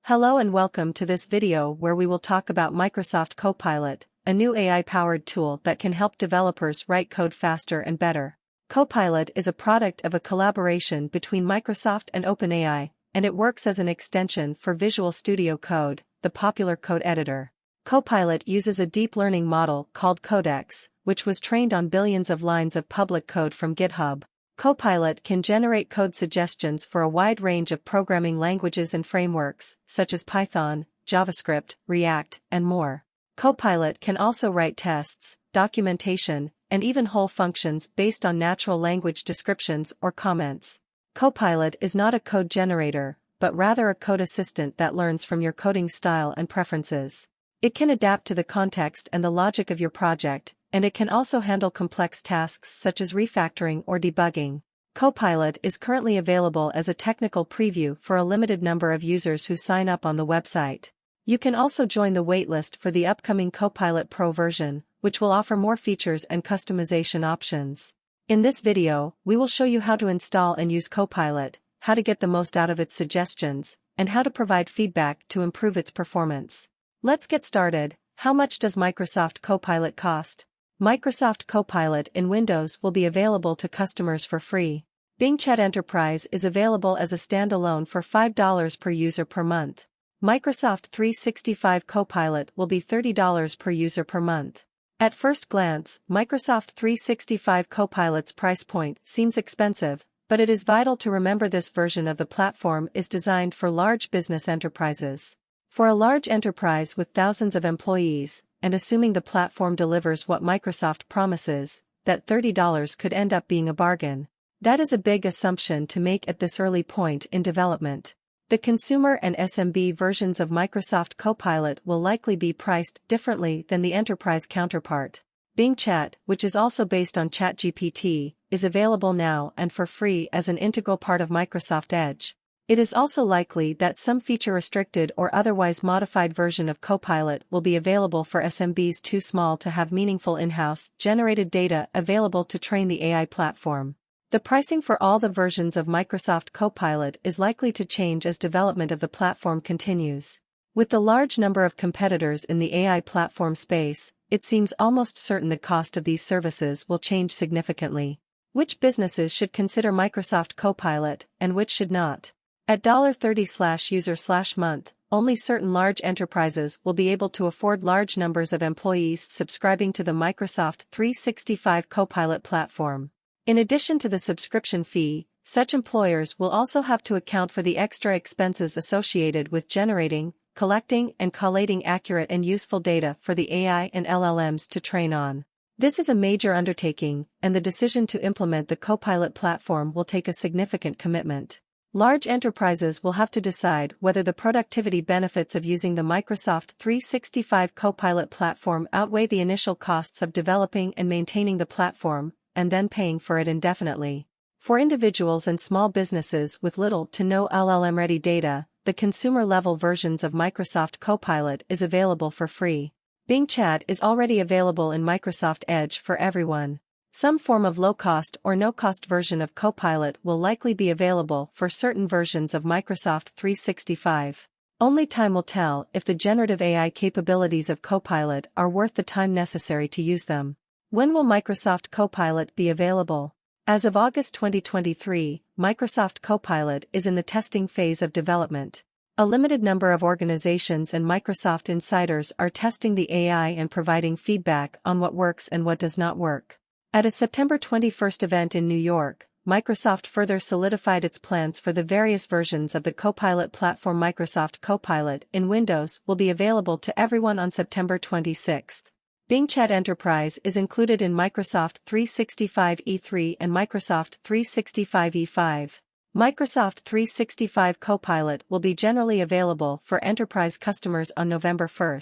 Hello and welcome to this video where we will talk about Microsoft Copilot, a new AI-powered tool that can help developers write code faster and better. Copilot is a product of a collaboration between Microsoft and OpenAI, and it works as an extension for Visual Studio Code, the popular code editor. Copilot uses a deep learning model called Codex, which was trained on billions of lines of public code from GitHub. Copilot can generate code suggestions for a wide range of programming languages and frameworks, such as Python, JavaScript, React, and more. Copilot can also write tests, documentation, and even whole functions based on natural language descriptions or comments. Copilot is not a code generator, but rather a code assistant that learns from your coding style and preferences. It can adapt to the context and the logic of your project, and it can also handle complex tasks such as refactoring or debugging. Copilot is currently available as a technical preview for a limited number of users who sign up on the website. You can also join the waitlist for the upcoming Copilot Pro version, which will offer more features and customization options. In this video, we will show you how to install and use Copilot, how to get the most out of its suggestions, and how to provide feedback to improve its performance. Let's get started. How much does Microsoft Copilot cost? Microsoft Copilot in Windows will be available to customers for free. Bing Chat Enterprise is available as a standalone for $5 per user per month. Microsoft 365 Copilot will be $30 per user per month. At first glance, Microsoft 365 Copilot's price point seems expensive, but it is vital to remember this version of the platform is designed for large business enterprises. For a large enterprise with thousands of employees, and assuming the platform delivers what Microsoft promises, that $30 could end up being a bargain. That is a big assumption to make at this early point in development. The consumer and SMB versions of Microsoft Copilot will likely be priced differently than the enterprise counterpart. Bing Chat, which is also based on ChatGPT, is available now and for free as an integral part of Microsoft Edge. It is also likely that some feature-restricted or otherwise modified version of Copilot will be available for SMBs too small to have meaningful in-house, generated data available to train the AI platform. The pricing for all the versions of Microsoft Copilot is likely to change as development of the platform continues. With the large number of competitors in the AI platform space, it seems almost certain the cost of these services will change significantly. Which businesses should consider Microsoft Copilot, and which should not? At $30/user/month, only certain large enterprises will be able to afford large numbers of employees subscribing to the Microsoft 365 Copilot platform. In addition to the subscription fee, such employers will also have to account for the extra expenses associated with generating, collecting, and collating accurate and useful data for the AI and LLMs to train on. This is a major undertaking, and the decision to implement the Copilot platform will take a significant commitment. Large enterprises will have to decide whether the productivity benefits of using the Microsoft 365 Copilot platform outweigh the initial costs of developing and maintaining the platform, and then paying for it indefinitely. For individuals and small businesses with little to no LLM-ready data, the consumer-level versions of Microsoft Copilot is available for free. Bing Chat is already available in Microsoft Edge for everyone. Some form of low-cost or no-cost version of Copilot will likely be available for certain versions of Microsoft 365. Only time will tell if the generative AI capabilities of Copilot are worth the time necessary to use them. When will Microsoft Copilot be available? As of August 2023, Microsoft Copilot is in the testing phase of development. A limited number of organizations and Microsoft insiders are testing the AI and providing feedback on what works and what does not work. At a September 21 event in New York, Microsoft further solidified its plans for the various versions of the Copilot platform. Microsoft Copilot in Windows will be available to everyone on September 26. Bing Chat Enterprise is included in Microsoft 365 E3 and Microsoft 365 E5. Microsoft 365 Copilot will be generally available for enterprise customers on November 1.